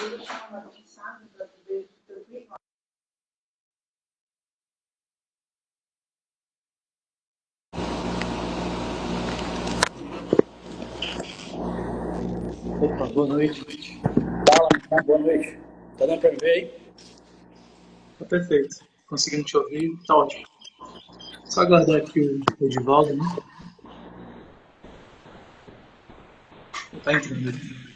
Opa, boa noite. Fala, boa noite. Tá dando pra me ver aí? Tá perfeito. Conseguindo te ouvir, tá ótimo. Só aguardar aqui o Edivaldo, né? Tá entrando aqui.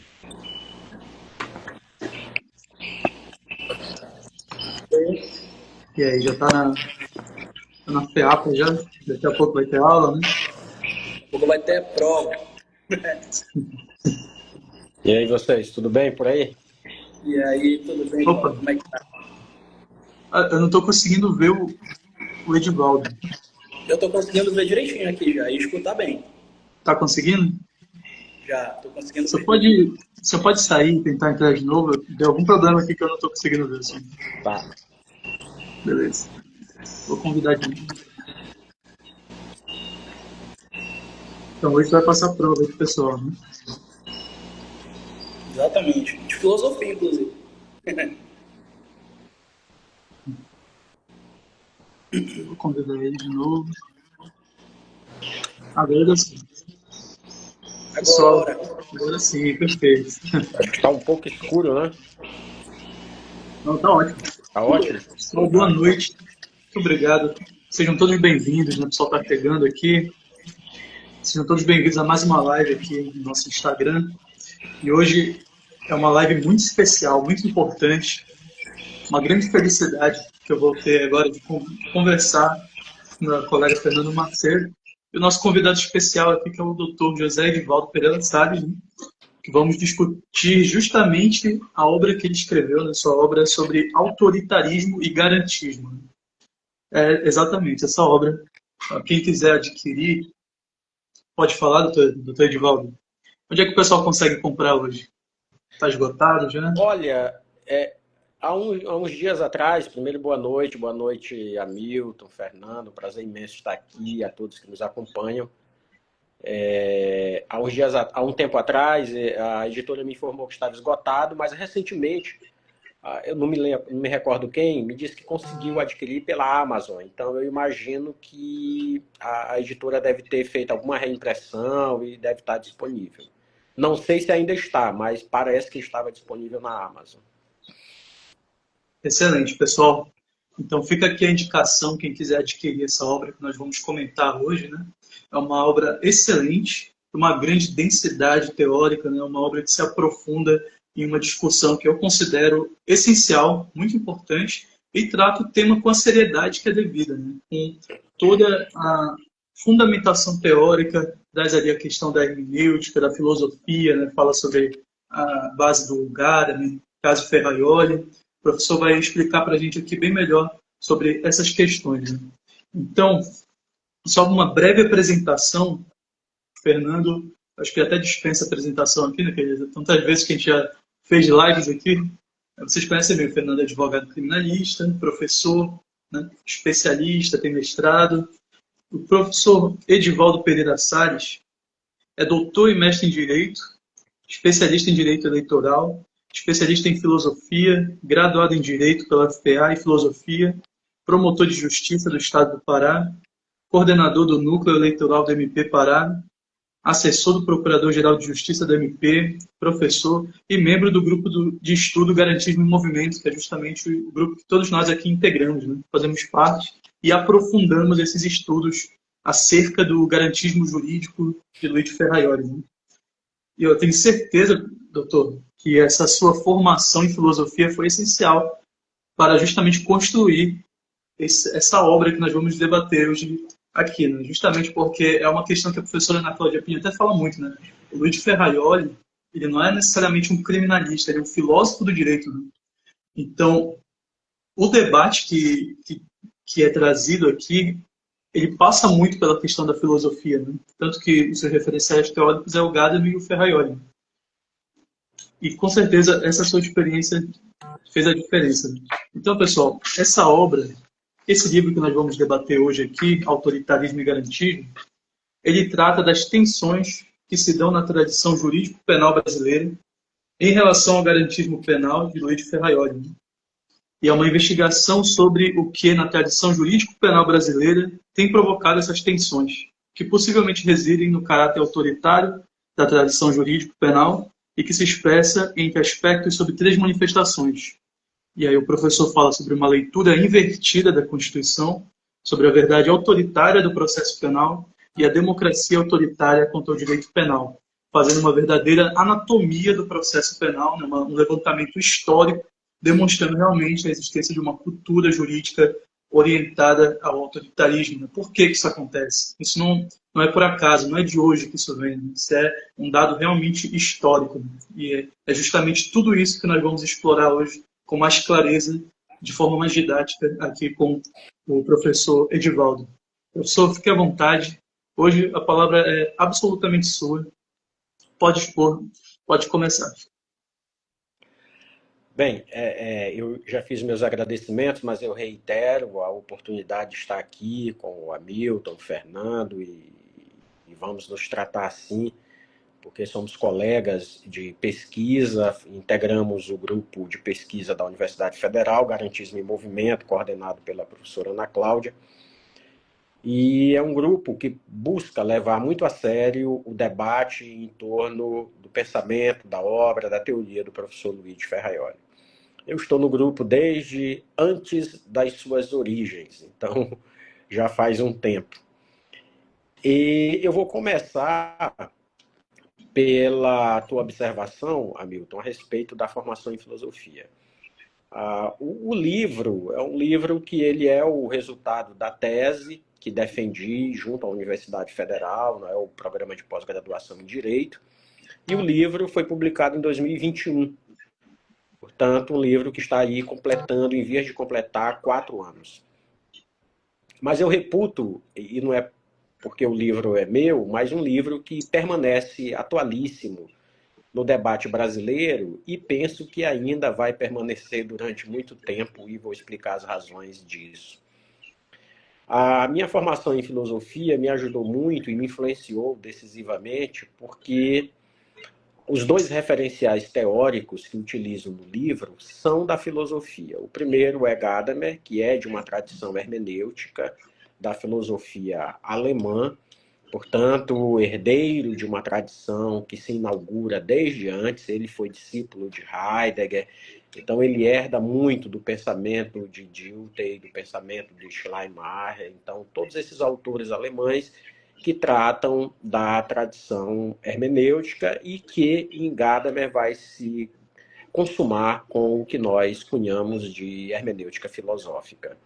E aí, já tá na FEAPA já? Daqui a pouco vai ter aula, né? Porque vai ter prova. E aí, vocês, tudo bem por aí? E aí, tudo bem, Opa, Paulo? Como é que tá? eu não tô conseguindo ver o Edivaldo. Eu tô conseguindo ver direitinho aqui já e escutar bem. Tá conseguindo? Já, tô conseguindo Você ver. pode sair e tentar entrar de novo? Deu algum problema aqui que eu não tô conseguindo ver, assim. Tá. Beleza. Vou convidar de novo. Então hoje vai passar a prova aí pro pessoal, né? Exatamente. De filosofia, inclusive. Vou convidar ele de novo. Agora sim. Pessoal, Agora, agora sim, perfeito. Acho que tá um pouco escuro, né? Não, tá ótimo. Tá ótimo? Pessoal, boa Ah, então. noite. Muito obrigado. Sejam todos bem-vindos, né? O pessoal está chegando aqui. Sejam todos bem-vindos a mais uma live aqui no nosso Instagram. E hoje é uma live muito especial, muito importante. Uma grande felicidade que eu vou ter agora de conversar com a colega Fernando Macedo. E o nosso convidado especial aqui, que é o Dr. José Edivaldo Pereira Salles, né? Que vamos discutir justamente a obra que ele escreveu, né? Sua obra sobre autoritarismo e garantismo. É exatamente essa obra. Quem quiser adquirir, pode falar, doutor Edivaldo. Onde é que o pessoal consegue comprar hoje? Está esgotado já? Olha, há uns dias atrás, primeiro boa noite a Milton, Fernando, prazer imenso estar aqui, a todos que nos acompanham. Há um tempo atrás, a editora me informou que estava esgotado, mas recentemente, eu não me recordo quem, me disse que conseguiu adquirir pela Amazon. Então eu imagino que a editora deve ter feito alguma reimpressão e deve estar disponível. Não sei se ainda está, mas parece que estava disponível na Amazon. Excelente, pessoal. Então fica aqui a indicação, quem quiser adquirir essa obra que nós vamos comentar hoje, né? É uma obra excelente, uma grande densidade teórica, né? Uma obra que se aprofunda em uma discussão que eu considero essencial, muito importante, e trata o tema com a seriedade que é devida, né? Com toda a fundamentação teórica, traz ali a questão da hermenêutica, da filosofia, né? Fala sobre a base do Gadamer, caso Ferraioli. O professor vai explicar para a gente aqui bem melhor sobre essas questões, né? Então, só uma breve apresentação. Fernando, acho que até dispensa apresentação aqui, né? Tantas vezes que a gente já fez lives aqui. Vocês conhecem bem, o Fernando é advogado criminalista, professor, né? Especialista, tem mestrado. O professor Edivaldo Pereira Salles é doutor e mestre em Direito, especialista em Direito Eleitoral, especialista em Filosofia, graduado em Direito pela FPA e Filosofia, promotor de Justiça do Estado do Pará, coordenador do Núcleo Eleitoral do MP Pará, assessor do Procurador-Geral de Justiça do MP, professor e membro do grupo de estudo Garantismo em Movimento, que é justamente o grupo que todos nós aqui integramos, né? Fazemos parte e aprofundamos esses estudos acerca do garantismo jurídico de Luiz Ferraioli, né? E eu tenho certeza, doutor, que essa sua formação em filosofia foi essencial para justamente construir essa obra que nós vamos debater hoje aqui, né? Justamente porque é uma questão que a professora Ana Cláudia Pinho até fala muito, né? O Luiz Ferraioli, ele não é necessariamente um criminalista, ele é um filósofo do direito, né? Então, o debate que é trazido aqui, ele passa muito pela questão da filosofia, né? Tanto que os seus referenciais teóricos é o Gadamer e o Ferraioli. E com certeza essa sua experiência fez a diferença. Então, pessoal, essa obra, esse livro que nós vamos debater hoje aqui, Autoritarismo e Garantismo, ele trata das tensões que se dão na tradição jurídico-penal brasileira em relação ao garantismo penal de Luiz Ferraioli. Né? E é uma investigação sobre o que, na tradição jurídico-penal brasileira, tem provocado essas tensões, que possivelmente residem no caráter autoritário da tradição jurídico-penal e que se expressa entre aspectos sobre 3 manifestações. E aí o professor fala sobre uma leitura invertida da Constituição, sobre a verdade autoritária do processo penal e a democracia autoritária contra o direito penal, fazendo uma verdadeira anatomia do processo penal, né, um levantamento histórico, demonstrando realmente a existência de uma cultura jurídica orientada ao autoritarismo. Né? Por que isso acontece? Isso não é por acaso, não é de hoje que isso vem. Né? Isso é um dado realmente histórico. Né? E é justamente tudo isso que nós vamos explorar hoje com mais clareza, de forma mais didática, aqui com o professor Edivaldo. Professor, fique à vontade. Hoje a palavra é absolutamente sua. Pode expor, pode começar. Bem, eu já fiz meus agradecimentos, mas eu reitero a oportunidade de estar aqui com o Hamilton, o Fernando, e vamos nos tratar assim, porque somos colegas de pesquisa, integramos o grupo de pesquisa da Universidade Federal, Garantismo em Movimento, coordenado pela professora Ana Cláudia, e é um grupo que busca levar muito a sério o debate em torno do pensamento, da obra, da teoria do professor Luiz Ferraioli. Eu estou no grupo desde antes das suas origens, então já faz um tempo. E eu vou começar pela tua observação, Hamilton, a respeito da formação em filosofia. O livro é um livro que ele é o resultado da tese que defendi junto à Universidade Federal, né, o programa de pós-graduação em Direito, e o livro foi publicado em 2021. Portanto, um livro que está aí completando, em vias de completar 4 anos. Mas eu reputo, e não é porque o livro é meu, mas um livro que permanece atualíssimo no debate brasileiro e penso que ainda vai permanecer durante muito tempo e vou explicar as razões disso. A minha formação em filosofia me ajudou muito e me influenciou decisivamente porque os 2 referenciais teóricos que utilizo no livro são da filosofia. O primeiro é Gadamer, que é de uma tradição hermenêutica da filosofia alemã, portanto, herdeiro de uma tradição que se inaugura desde antes. Ele foi discípulo de Heidegger, então ele herda muito do pensamento de Dilthey, do pensamento de Schleiermacher. Então, todos esses autores alemães que tratam da tradição hermenêutica e que em Gadamer vai se consumar com o que nós cunhamos de hermenêutica filosófica.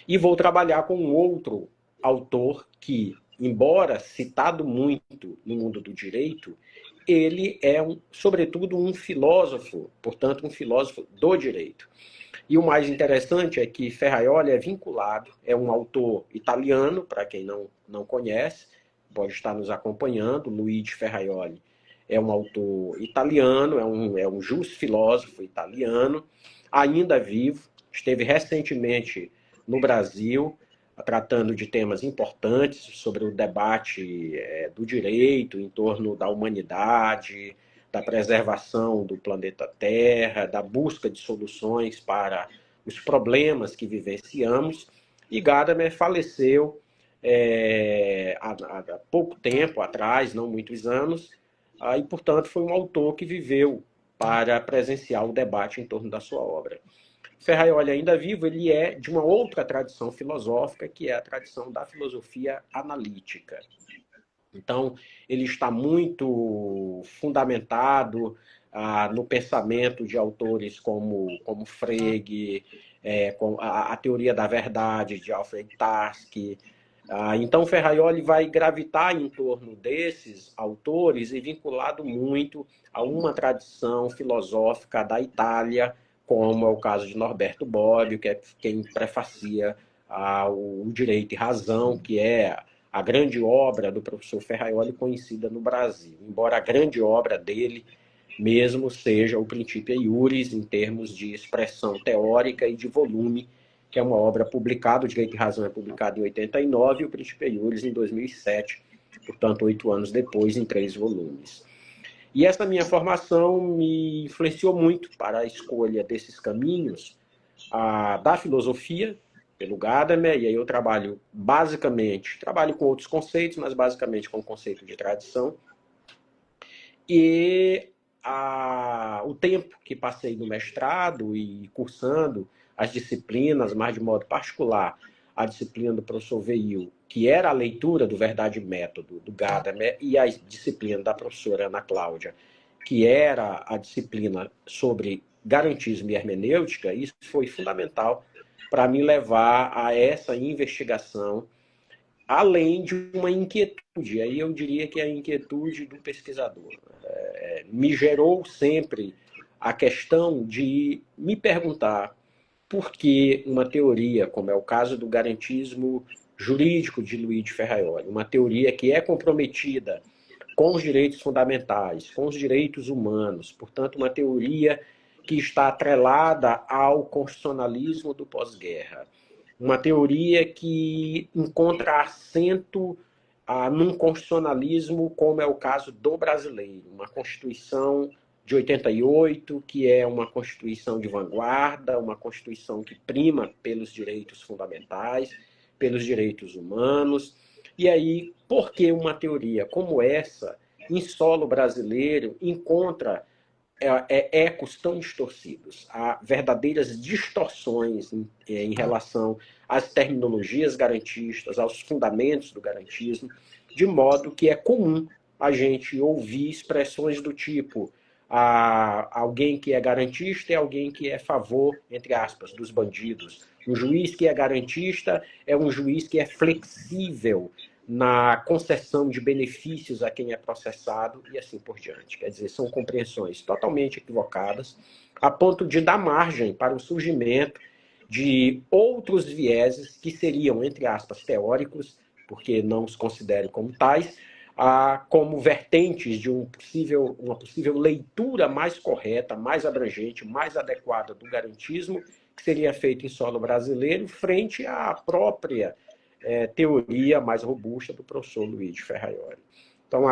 E vou trabalhar com um outro autor que, embora citado muito no mundo do direito, ele é, sobretudo, um filósofo, portanto, um filósofo do direito. E o mais interessante é que Ferraioli é vinculado, é um autor italiano, para quem não conhece, pode estar nos acompanhando. Luigi Ferraioli é um autor italiano, é um jus-filósofo italiano, ainda vivo, esteve recentemente no Brasil, tratando de temas importantes sobre o debate do direito em torno da humanidade, da preservação do planeta Terra, da busca de soluções para os problemas que vivenciamos. E Gadamer faleceu há pouco tempo atrás, não muitos anos, e, portanto, foi um autor que viveu para presenciar o debate em torno da sua obra. Ferraioli, ainda vivo, ele é de uma outra tradição filosófica, que é a tradição da filosofia analítica. Então, ele está muito fundamentado no pensamento de autores como Frege, com a teoria da verdade de Alfred Tarski. Então, Ferraioli vai gravitar em torno desses autores e vinculado muito a uma tradição filosófica da Itália, como é o caso de Norberto Bobbio, que é quem prefacia o Direito e Razão, que é a grande obra do professor Ferraioli conhecida no Brasil, embora a grande obra dele mesmo seja o Principia Iuris, em termos de expressão teórica e de volume, que é uma obra publicada, o Direito e Razão é publicado em 89 e o Principia Iuris em 2007, portanto, 8 anos depois, em 3 volumes. E essa minha formação me influenciou muito para a escolha desses caminhos da filosofia, pelo Gadamer, e aí eu trabalho com outros conceitos, mas basicamente com o conceito de tradição. E o tempo que passei no mestrado e cursando as disciplinas, mais de modo particular, a disciplina do professor Veil, que era a leitura do Verdade e Método, do Gadamer, e a disciplina da professora Ana Cláudia, que era a disciplina sobre garantismo e hermenêutica, isso foi fundamental para me levar a essa investigação, além de uma inquietude. Aí eu diria que é a inquietude do pesquisador. Me gerou sempre a questão de me perguntar por que uma teoria, como é o caso do garantismo jurídico de Luigi Ferraioli, uma teoria que é comprometida com os direitos fundamentais, com os direitos humanos, portanto, uma teoria que está atrelada ao constitucionalismo do pós-guerra, uma teoria que encontra assento num constitucionalismo como é o caso do brasileiro, uma Constituição de 88, que é uma Constituição de vanguarda, uma Constituição que prima pelos direitos fundamentais, pelos direitos humanos. E aí, por que uma teoria como essa, em solo brasileiro, encontra ecos tão distorcidos? Há verdadeiras distorções em relação às terminologias garantistas, aos fundamentos do garantismo, de modo que é comum a gente ouvir expressões do tipo alguém que é garantista é alguém que é a favor, entre aspas, dos bandidos. Um juiz que é garantista é um juiz que é flexível na concessão de benefícios a quem é processado e assim por diante. Quer dizer, são compreensões totalmente equivocadas, a ponto de dar margem para o surgimento de outros vieses que seriam, entre aspas, teóricos, porque não os considero como tais, como vertentes de uma possível leitura mais correta, mais abrangente, mais adequada do garantismo, que seria feita em solo brasileiro, frente à própria teoria mais robusta do professor Luigi Ferraioli. Então,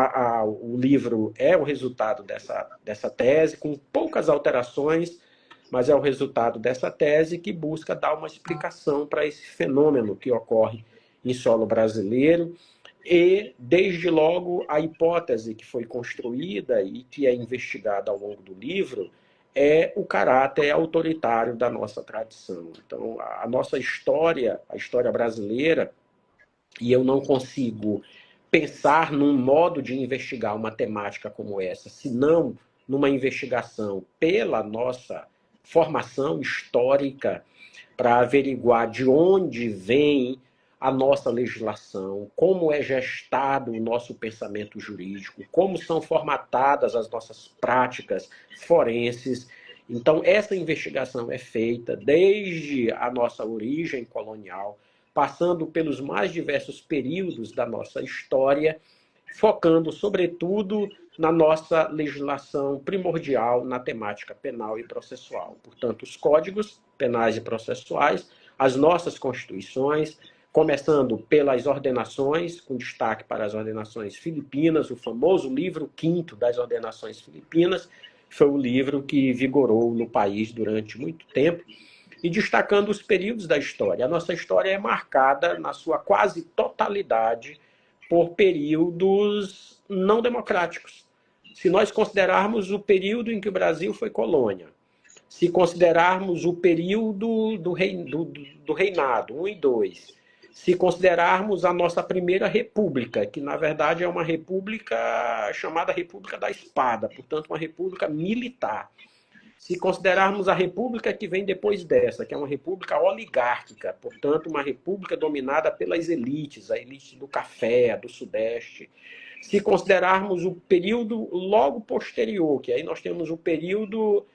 o livro é o resultado dessa tese, com poucas alterações, mas é o resultado dessa tese que busca dar uma explicação para esse fenômeno que ocorre em solo brasileiro. E, desde logo, a hipótese que foi construída e que é investigada ao longo do livro é o caráter autoritário da nossa tradição. Então, a nossa história, a história brasileira, e eu não consigo pensar num modo de investigar uma temática como essa, senão numa investigação pela nossa formação histórica, para averiguar de onde vem a nossa legislação, como é gestado o nosso pensamento jurídico, como são formatadas as nossas práticas forenses. Então, essa investigação é feita desde a nossa origem colonial, passando pelos mais diversos períodos da nossa história, focando, sobretudo, na nossa legislação primordial na temática penal e processual. Portanto, os códigos penais e processuais, as nossas constituições, começando pelas ordenações, com destaque para as ordenações filipinas, o famoso livro 5º das ordenações filipinas, foi o livro que vigorou no país durante muito tempo, e destacando os períodos da história. A nossa história é marcada, na sua quase totalidade, por períodos não democráticos. Se nós considerarmos o período em que o Brasil foi colônia, se considerarmos o período do reinado, 1 e 2, se considerarmos a nossa primeira república, que na verdade é uma república chamada República da Espada, portanto uma república militar, se considerarmos a república que vem depois dessa, que é uma república oligárquica, portanto uma república dominada pelas elites, a elite do café, do sudeste, se considerarmos o período logo posterior, que aí nós temos o período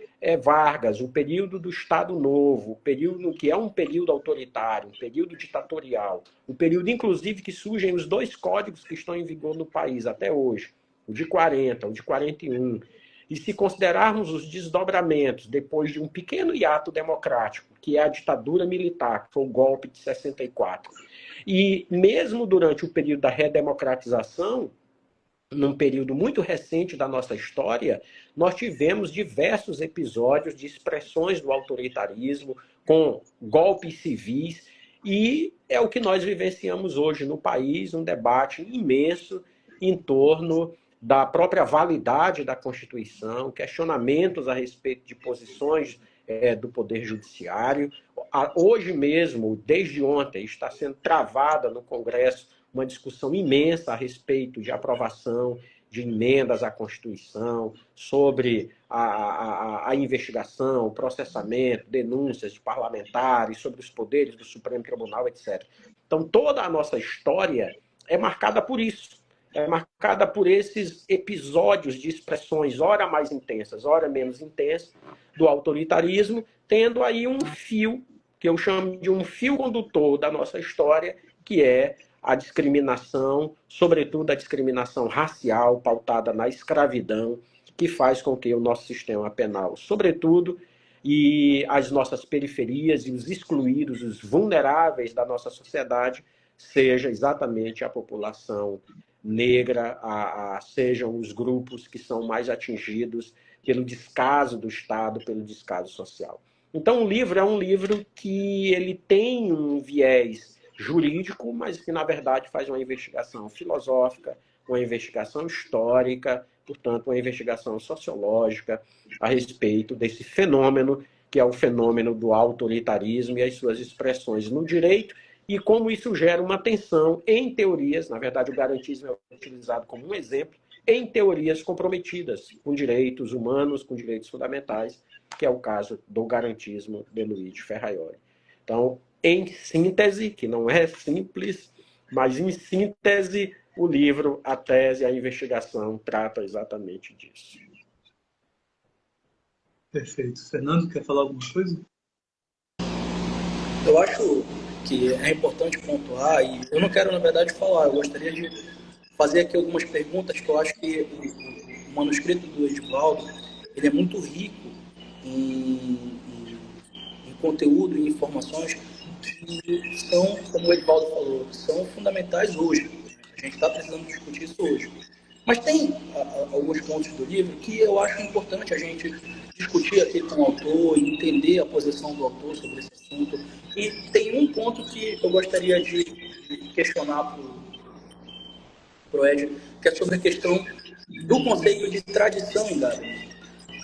Vargas, o período do Estado Novo, o período que é um período autoritário, um período ditatorial, um período, inclusive, que surgem os 2 códigos que estão em vigor no país até hoje, o de 40, o de 41. E se considerarmos os desdobramentos, depois de um pequeno hiato democrático, que é a ditadura militar, que foi o golpe de 64, e mesmo durante o período da redemocratização, num período muito recente da nossa história, nós tivemos diversos episódios de expressões do autoritarismo, com golpes civis, e é o que nós vivenciamos hoje no país, um debate imenso em torno da própria validade da Constituição, questionamentos a respeito de posições do Poder Judiciário. Hoje mesmo, desde ontem, está sendo travada no Congresso uma discussão imensa a respeito de aprovação de emendas à Constituição, sobre a investigação, o processamento, denúncias de parlamentares, sobre os poderes do Supremo Tribunal, etc. Então, toda a nossa história é marcada por isso. É marcada por esses episódios de expressões, ora mais intensas, ora menos intensas, do autoritarismo, tendo aí um fio, que eu chamo de um fio condutor da nossa história, que é a discriminação, sobretudo a discriminação racial, pautada na escravidão, que faz com que o nosso sistema penal, sobretudo, e as nossas periferias e os excluídos, os vulneráveis da nossa sociedade, seja exatamente a população negra, sejam os grupos que são mais atingidos pelo descaso do Estado, pelo descaso social. Então, o livro é um livro que ele tem um viés jurídico, mas que, na verdade, faz uma investigação filosófica, uma investigação histórica, portanto, uma investigação sociológica a respeito desse fenômeno, que é o fenômeno do autoritarismo e as suas expressões no direito, e como isso gera uma tensão em teorias, na verdade, o garantismo é utilizado como um exemplo, em teorias comprometidas com direitos humanos, com direitos fundamentais, que é o caso do garantismo de Luigi Ferraioli. Então, em síntese, que não é simples, mas em síntese, o livro, a tese, a investigação trata exatamente disso. Perfeito. Fernando, quer falar alguma coisa? Eu acho que é importante pontuar, e eu não quero, na verdade, falar, eu gostaria de fazer aqui algumas perguntas, que eu acho que o manuscrito do Edivaldo, ele é muito rico em conteúdo e informações que são, como o Edivaldo falou, que são fundamentais hoje. A gente está precisando discutir isso hoje. Mas tem alguns pontos do livro que eu acho importante a gente discutir aqui com o autor e entender a posição do autor sobre esse assunto. E tem um ponto que eu gostaria de questionar para o Ed, que é sobre a questão do conceito de tradição em Gadamer.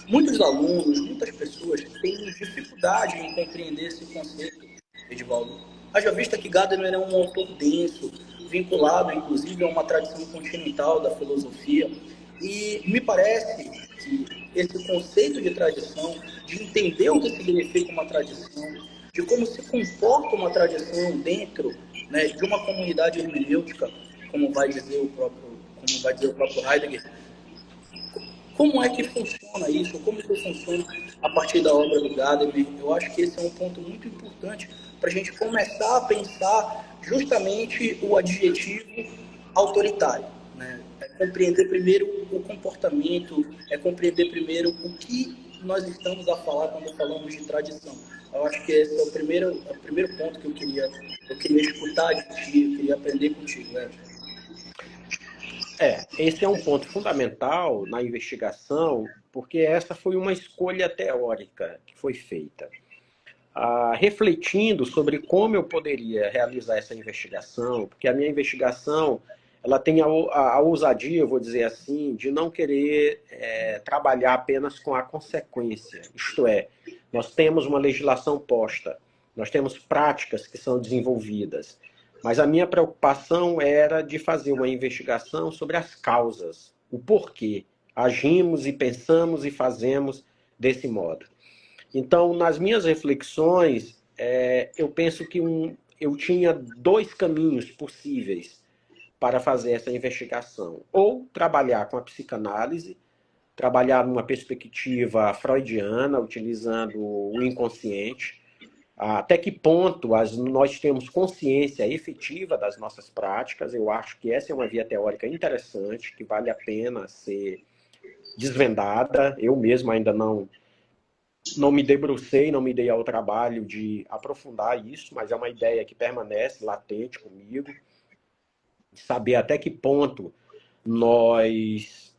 Muitos alunos, muitas pessoas têm dificuldade em compreender esse conceito, Edivaldo. Haja vista que Gadamer é um autor denso, vinculado, inclusive, a uma tradição continental da filosofia. E me parece que esse conceito de tradição, de entender o que significa uma tradição, de como se comporta uma tradição dentro, né, de uma comunidade hermenêutica, como vai dizer o próprio Heidegger, como é que funciona isso? Como isso funciona a partir da obra do Gadamer? Eu acho que esse é um ponto muito importante para a gente começar a pensar justamente o adjetivo autoritário, né? É compreender primeiro o comportamento, é compreender primeiro o que nós estamos a falar quando falamos de tradição. Eu acho que esse é o primeiro ponto que eu queria escutar de ti, eu queria aprender contigo, né? Esse é um ponto fundamental na investigação, porque essa foi uma escolha teórica que foi feita. Refletindo sobre como eu poderia realizar essa investigação, porque a minha investigação ela tem a ousadia, eu vou dizer assim, de não querer trabalhar apenas com a consequência. Isto é, nós temos uma legislação posta, nós temos práticas que são desenvolvidas, mas a minha preocupação era de fazer uma investigação sobre as causas, o porquê agimos e pensamos e fazemos desse modo. Então, nas minhas reflexões, eu penso que eu tinha dois caminhos possíveis para fazer essa investigação. Ou trabalhar com a psicanálise, trabalhar numa perspectiva freudiana, utilizando o inconsciente, até que ponto nós temos consciência efetiva das nossas práticas. Eu acho que essa é uma via teórica interessante, que vale a pena ser desvendada. Eu mesmo ainda não me debrucei, não me dei ao trabalho de aprofundar isso, mas é uma ideia que permanece latente comigo, de saber até que ponto nós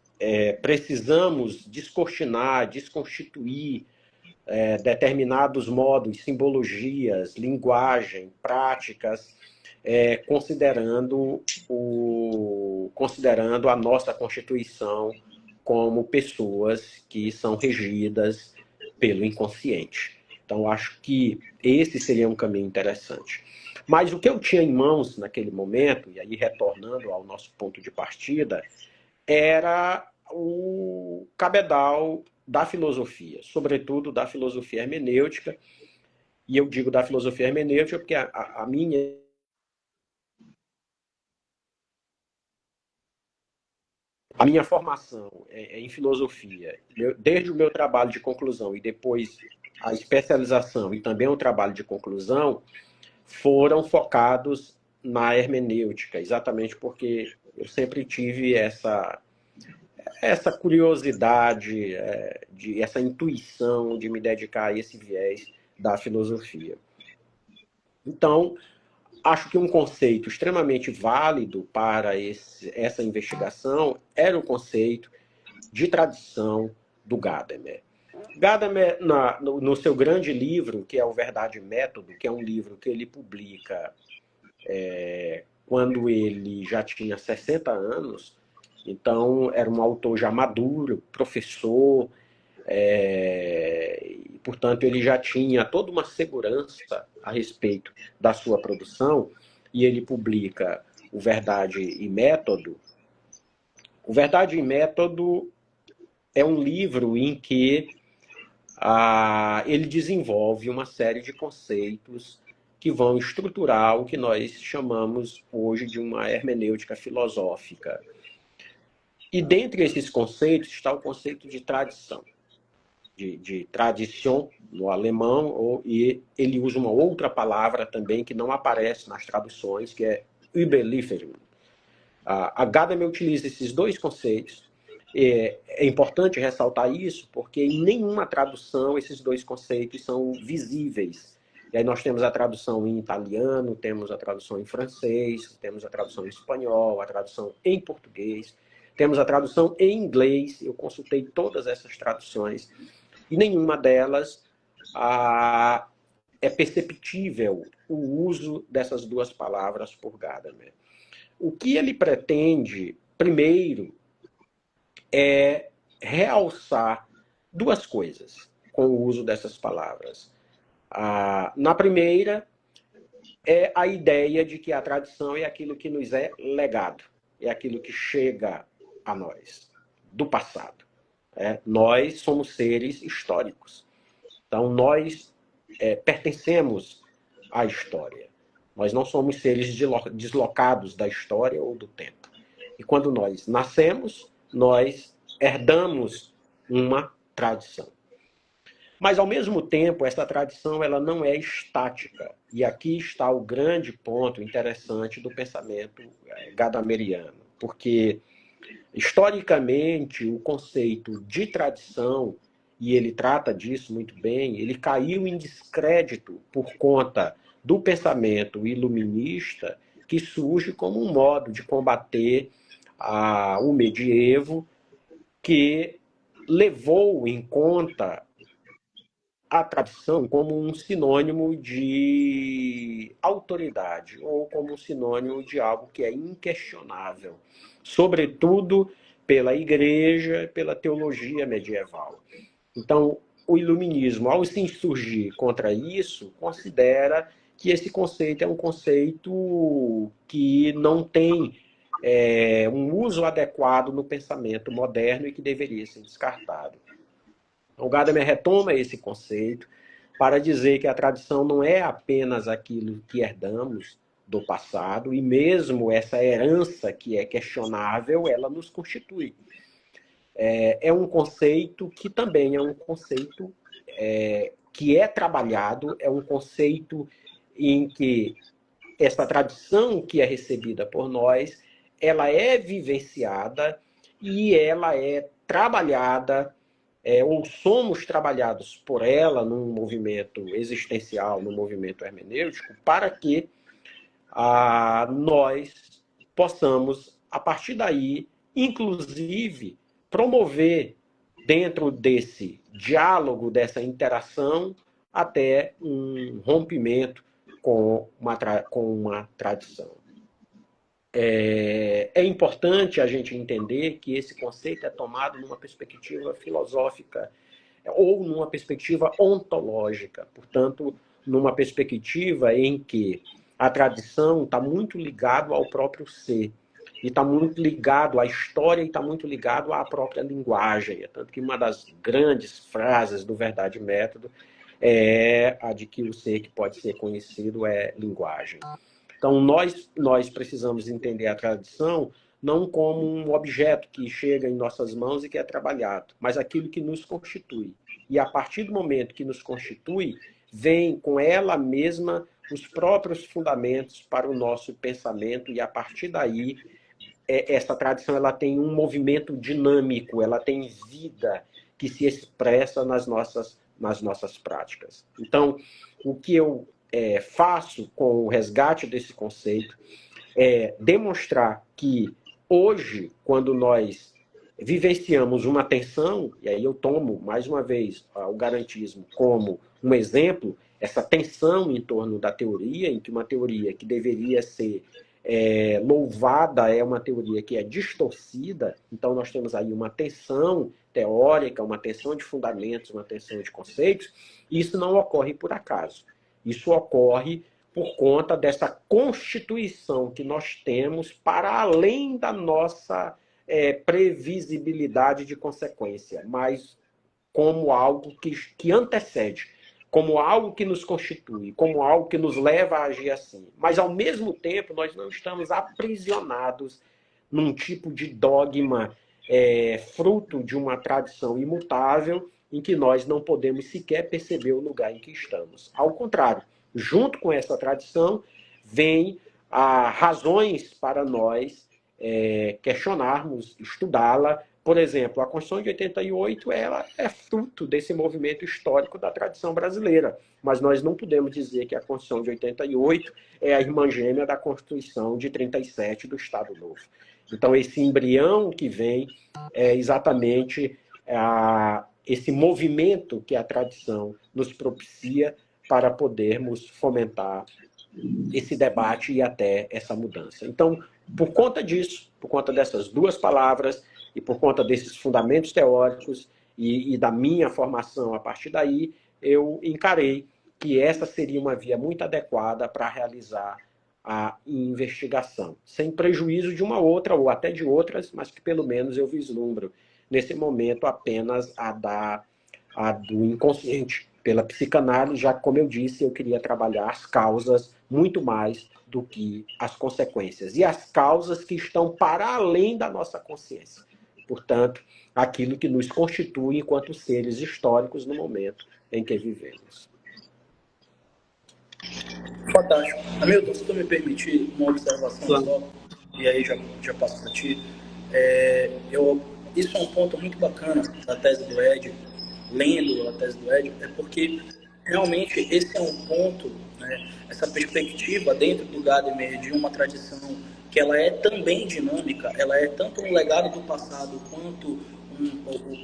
precisamos descortinar, desconstituir determinados modos, simbologias, linguagem, práticas, considerando a nossa Constituição como pessoas que são regidas pelo inconsciente. Então, acho que esse seria um caminho interessante. Mas o que eu tinha em mãos naquele momento, e aí retornando ao nosso ponto de partida, era o cabedal da filosofia, sobretudo da filosofia hermenêutica. E eu digo da filosofia hermenêutica porque a minha formação em filosofia, desde o meu trabalho de conclusão e depois a especialização e também o trabalho de conclusão, foram focados na hermenêutica, exatamente porque eu sempre tive essa curiosidade, essa intuição de me dedicar a esse viés da filosofia. Então, acho que um conceito extremamente válido para essa investigação era o conceito de tradição do Gadamer. Gadamer, no seu grande livro, que é o Verdade e Método, que é um livro que ele publica quando ele já tinha 60 anos, então era um autor já maduro, professor, e, portanto, ele já tinha toda uma segurança a respeito da sua produção, e ele publica o Verdade e Método. O Verdade e Método é um livro em que ele desenvolve uma série de conceitos que vão estruturar o que nós chamamos hoje de uma hermenêutica filosófica. E dentre esses conceitos está o conceito de tradição, de tradition no alemão, e ele usa uma outra palavra também que não aparece nas traduções, que é Überlieferung. A Gadamer utiliza esses dois conceitos. É importante ressaltar isso, porque em nenhuma tradução esses dois conceitos são visíveis. E aí nós temos a tradução em italiano, temos a tradução em francês, temos a tradução em espanhol, a tradução em português, temos a tradução em inglês. Eu consultei todas essas traduções e nenhuma delas é perceptível o uso dessas duas palavras por Gadamer. O que ele pretende, primeiro, é realçar duas coisas com o uso dessas palavras. Na primeira, é a ideia de que a tradição é aquilo que nos é legado, é aquilo que chega a nós, do passado. Nós somos seres históricos. Então, nós pertencemos à história. Nós não somos seres deslocados da história ou do tempo. E quando nós nascemos, nós herdamos uma tradição. Mas, ao mesmo tempo, essa tradição ela não é estática. E aqui está o grande ponto interessante do pensamento gadameriano. Porque, historicamente, o conceito de tradição, e ele trata disso muito bem, ele caiu em descrédito por conta do pensamento iluminista que surge como um modo de combater o medievo, que levou em conta a tradição como um sinônimo de autoridade, ou como um sinônimo de algo que é inquestionável, sobretudo pela igreja e pela teologia medieval. Então, o iluminismo, ao se insurgir contra isso, considera que esse conceito é um conceito que não tem um uso adequado no pensamento moderno e que deveria ser descartado. O Gadamer retoma esse conceito para dizer que a tradição não é apenas aquilo que herdamos do passado, e mesmo essa herança que é questionável, ela nos constitui. É um conceito que também é um conceito que é trabalhado, é um conceito em que essa tradição que é recebida por nós, ela é vivenciada e ela é trabalhada, ou somos trabalhados por ela num movimento existencial, num movimento hermenêutico, para que nós possamos, a partir daí, inclusive promover dentro desse diálogo, dessa interação, até um rompimento com uma tradição. É importante a gente entender que esse conceito é tomado numa perspectiva filosófica ou numa perspectiva ontológica, portanto, numa perspectiva em que a tradição está muito ligado ao próprio ser, e está muito ligado à história e está muito ligado à própria linguagem. Tanto que uma das grandes frases do Verdade e Método é a de que o ser que pode ser conhecido é linguagem. Então, nós precisamos entender a tradição não como um objeto que chega em nossas mãos e que é trabalhado, mas aquilo que nos constitui. E a partir do momento que nos constitui, vem com ela mesma os próprios fundamentos para o nosso pensamento, e a partir daí, essa tradição ela tem um movimento dinâmico, ela tem vida que se expressa nas nossas práticas. Então, o que eu faço com o resgate desse conceito é demonstrar que hoje, quando nós vivenciamos uma tensão, e aí eu tomo, mais uma vez, o garantismo como um exemplo, essa tensão em torno da teoria, em que uma teoria que deveria ser louvada é uma teoria que é distorcida, então nós temos aí uma tensão teórica, uma tensão de fundamentos, uma tensão de conceitos, e isso não ocorre por acaso. Isso ocorre por conta dessa constituição que nós temos para além da nossa previsibilidade de consequência, mas como algo que antecede, como algo que nos constitui, como algo que nos leva a agir assim. Mas, ao mesmo tempo, nós não estamos aprisionados num tipo de dogma fruto de uma tradição imutável em que nós não podemos sequer perceber o lugar em que estamos. Ao contrário, junto com essa tradição, vem razões para nós questionarmos, estudá-la. Por exemplo, a Constituição de 88 ela é fruto desse movimento histórico da tradição brasileira, mas nós não podemos dizer que a Constituição de 88 é a irmã gêmea da Constituição de 37 do Estado Novo. Então, esse embrião que vem é exatamente esse movimento que a tradição nos propicia para podermos fomentar esse debate e até essa mudança. Então, por conta disso, por conta dessas duas palavras e por conta desses fundamentos teóricos e da minha formação a partir daí, eu encarei que essa seria uma via muito adequada para realizar a investigação, sem prejuízo de uma outra ou até de outras, mas que pelo menos eu vislumbro nesse momento apenas a do inconsciente. Pela psicanálise, já como eu disse, eu queria trabalhar as causas muito mais do que as consequências. E as causas que estão para além da nossa consciência. Portanto, aquilo que nos constitui enquanto seres históricos no momento em que vivemos. Fantástico. Hamilton, se tu me permitir uma observação só, e aí já passo para ti. Isso é um ponto muito bacana da tese do Ed, lendo a tese do Ed, é porque realmente esse é um ponto, né, essa perspectiva dentro do Gadamer de uma tradição que ela é também dinâmica, ela é tanto um legado do passado quanto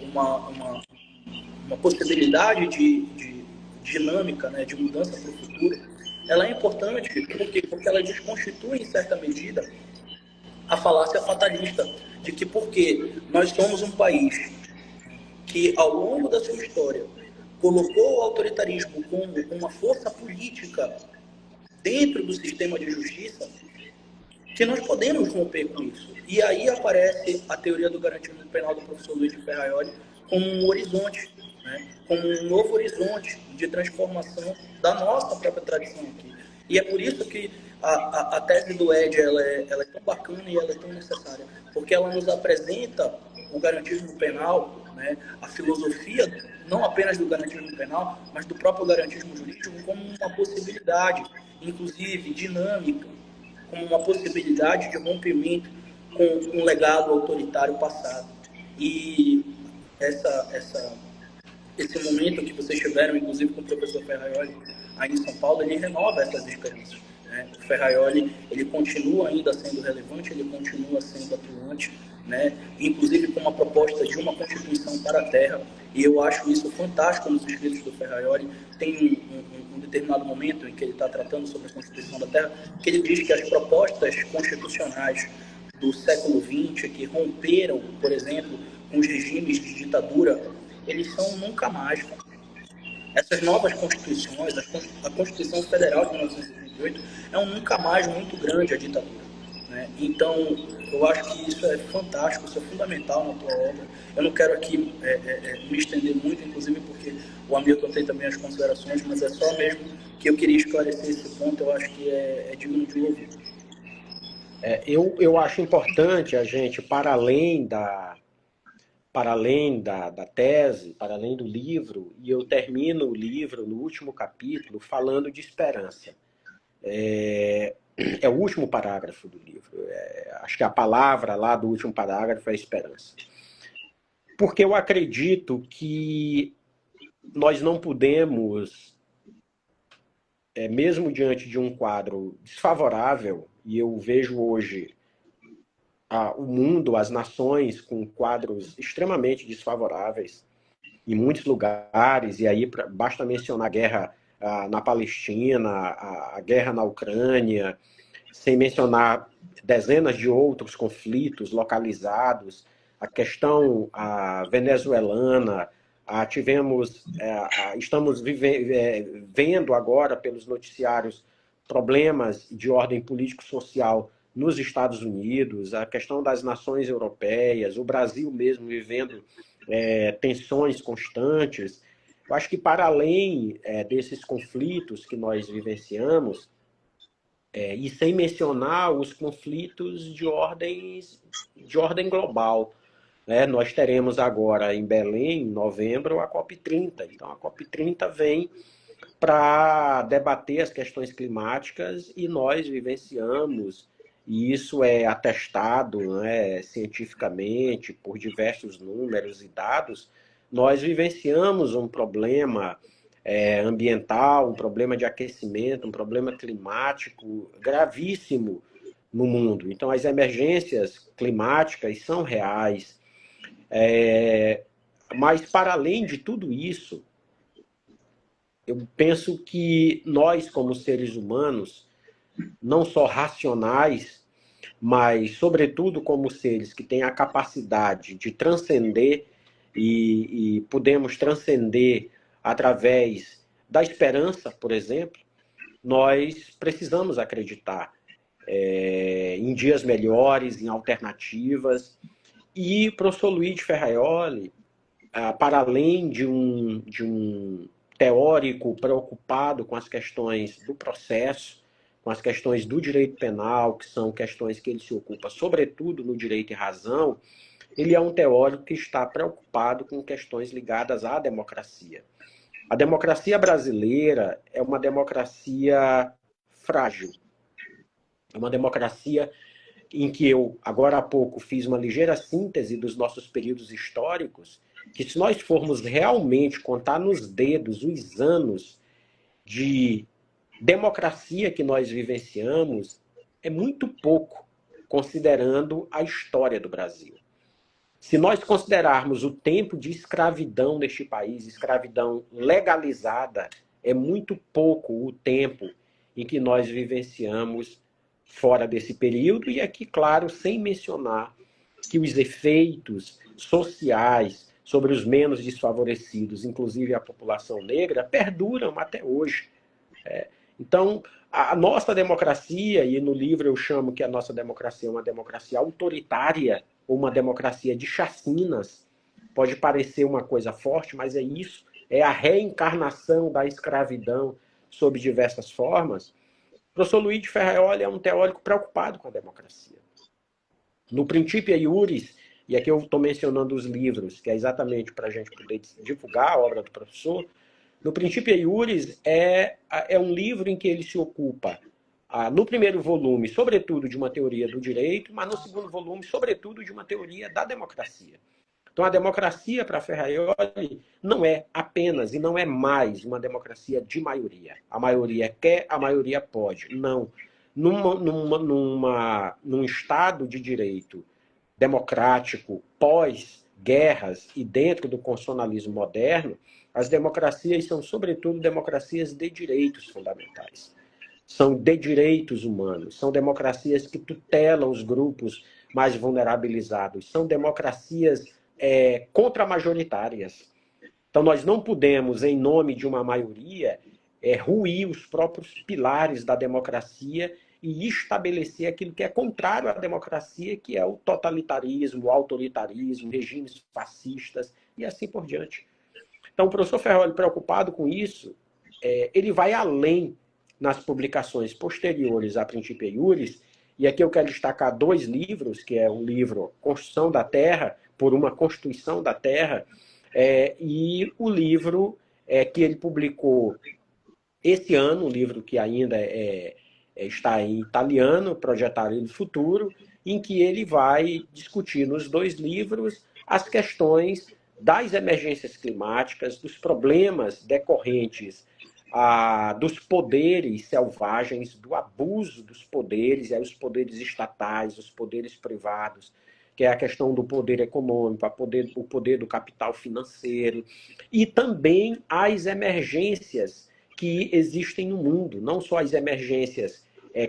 uma possibilidade de dinâmica, né, de mudança para o futuro. Ela é importante porque ela desconstitui, em certa medida, a falácia fatalista de que porque nós somos um país que, ao longo da sua história, colocou o autoritarismo como uma força política dentro do sistema de justiça, que nós podemos romper com isso. E aí aparece a teoria do garantismo penal do professor Luiz de Ferraioli como um horizonte, né? Como um novo horizonte de transformação da nossa própria tradição aqui. E é por isso que a tese do Ed ela é tão bacana e ela é tão necessária, porque ela nos apresenta o garantismo penal, né? A filosofia, não apenas do garantismo penal, mas do próprio garantismo jurídico como uma possibilidade, inclusive dinâmica, como uma possibilidade de rompimento com um legado autoritário passado. E esse momento que vocês tiveram, inclusive com o professor Ferraioli, aí em São Paulo, ele renova essas experiências. né? O Ferraioli, ele continua ainda sendo relevante, ele continua sendo atuante, né? Inclusive com uma proposta de uma Constituição para a Terra, e eu acho isso fantástico nos escritos do Ferraioli. Tem um determinado momento em que ele está tratando sobre a Constituição da Terra, que ele diz que as propostas constitucionais do século XX, que romperam, por exemplo, com os regimes de ditadura, eles são nunca mais. Essas novas constituições, a Constituição Federal de 1988, é um nunca mais muito grande a ditadura, né? Então, eu acho que isso é fantástico, isso é fundamental na tua obra. Eu não quero aqui me estender muito, inclusive porque o Hamilton tem também as considerações, mas é só mesmo que eu queria esclarecer esse ponto, eu acho que é digno de ouvir. Eu acho importante a gente, para além da tese, para além do livro, e eu termino o livro no último capítulo falando de esperança. É o último parágrafo do livro. Acho que a palavra lá do último parágrafo é esperança. Porque eu acredito que nós não podemos, mesmo diante de um quadro desfavorável, e eu vejo hoje o mundo, as nações com quadros extremamente desfavoráveis em muitos lugares, e aí basta mencionar a guerra na Palestina, a guerra na Ucrânia, sem mencionar dezenas de outros conflitos localizados, a questão venezuelana, estamos vendo agora pelos noticiários problemas de ordem político-social nos Estados Unidos, a questão das nações europeias, o Brasil mesmo vivendo tensões constantes. Eu acho que para além desses conflitos que nós vivenciamos, e sem mencionar os conflitos de ordem global, né? Nós teremos agora em Belém, em novembro, a COP30. Então a COP30 vem para debater as questões climáticas e nós vivenciamos, e isso é atestado, né, cientificamente por diversos números e dados, nós vivenciamos um problema ambiental, um problema de aquecimento, um problema climático gravíssimo no mundo. Então as emergências climáticas são reais, mas para além de tudo isso, eu penso que nós, como seres humanos, não só racionais, mas, sobretudo, como seres que têm a capacidade de transcender e podemos transcender através da esperança, por exemplo, nós precisamos acreditar em dias melhores, em alternativas. E o professor Luiz Ferraioli, para além de um teórico preocupado com as questões do processo, com as questões do direito penal, que são questões que ele se ocupa, sobretudo no direito e razão, ele é um teórico que está preocupado com questões ligadas à democracia. A democracia brasileira é uma democracia frágil. É uma democracia em que eu, agora há pouco, fiz uma ligeira síntese dos nossos períodos históricos, que se nós formos realmente contar nos dedos os anos de democracia que nós vivenciamos, é muito pouco, considerando a história do Brasil. Se nós considerarmos o tempo de escravidão neste país, escravidão legalizada, é muito pouco o tempo em que nós vivenciamos fora desse período, e aqui, claro, sem mencionar que os efeitos sociais sobre os menos desfavorecidos, inclusive a população negra, perduram até hoje. Então, a nossa democracia, e no livro eu chamo que a nossa democracia é uma democracia autoritária, ou uma democracia de chacinas, pode parecer uma coisa forte, mas é isso, é a reencarnação da escravidão sob diversas formas. O professor Luiz de Ferraioli é um teórico preocupado com a democracia. No Principia Iuris, e aqui eu estou mencionando os livros, que é exatamente para a gente poder divulgar a obra do professor, no Principia Iuris é um livro em que ele se ocupa, no primeiro volume, sobretudo de uma teoria do direito, mas no segundo volume, sobretudo de uma teoria da democracia. Então, a democracia, para Ferraioli, não é apenas e não é mais uma democracia de maioria. A maioria quer, a maioria pode. Não. Num Estado de direito democrático, pós-guerras e dentro do constitucionalismo moderno, as democracias são, sobretudo, democracias de direitos fundamentais. São de direitos humanos, são democracias que tutelam os grupos mais vulnerabilizados, são democracias contramajoritárias. Então, nós não podemos, em nome de uma maioria, ruir os próprios pilares da democracia e estabelecer aquilo que é contrário à democracia, que é o totalitarismo, o autoritarismo, regimes fascistas e assim por diante. Então, o professor Ferraioli, preocupado com isso, ele vai além nas publicações posteriores a Principia Iuris, e aqui eu quero destacar 2 livros, que é o livro Construção da Terra, por uma Constituição da Terra, e o livro que ele publicou esse ano, um livro que ainda está em italiano, Progetare il Futuro, em que ele vai discutir nos 2 livros as questões das emergências climáticas, dos problemas decorrentes dos poderes selvagens, do abuso dos poderes, os poderes estatais, os poderes privados, que é a questão do poder econômico, o poder do capital financeiro, e também as emergências que existem no mundo, não só as emergências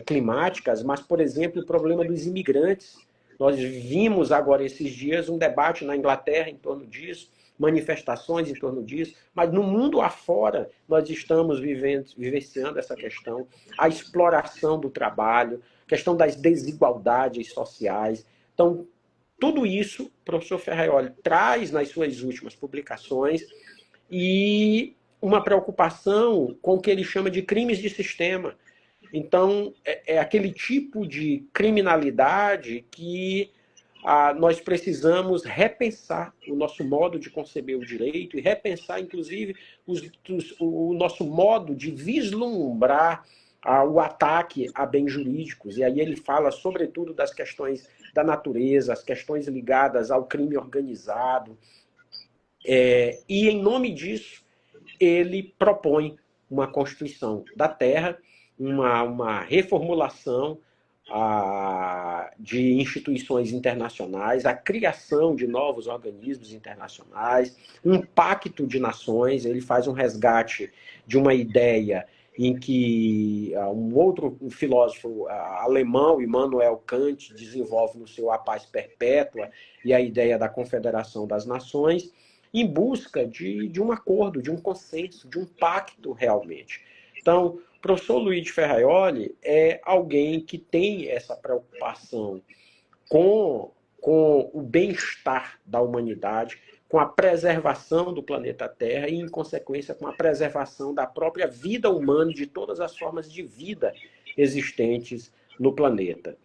climáticas, mas, por exemplo, o problema dos imigrantes. Nós vimos agora esses dias um debate na Inglaterra em torno disso, manifestações em torno disso, mas no mundo afora nós estamos vivenciando essa questão, a exploração do trabalho, questão das desigualdades sociais. Então, tudo isso o professor Ferraioli traz nas suas últimas publicações e uma preocupação com o que ele chama de crimes de sistema. Então, é aquele tipo de criminalidade que nós precisamos repensar o nosso modo de conceber o direito e repensar, inclusive, o nosso modo de vislumbrar o ataque a bens jurídicos. E aí ele fala, sobretudo, das questões da natureza, as questões ligadas ao crime organizado. E, em nome disso, ele propõe uma Constituição da Terra, uma reformulação de instituições internacionais, a criação de novos organismos internacionais, um pacto de nações. Ele faz um resgate de uma ideia em que um outro filósofo alemão, Immanuel Kant, desenvolve no seu A Paz Perpétua e a ideia da Confederação das Nações, em busca de um acordo, de um consenso, de um pacto realmente. Então, o professor Luigi Ferraioli é alguém que tem essa preocupação com o bem-estar da humanidade, com a preservação do planeta Terra e, em consequência, com a preservação da própria vida humana e de todas as formas de vida existentes no planeta.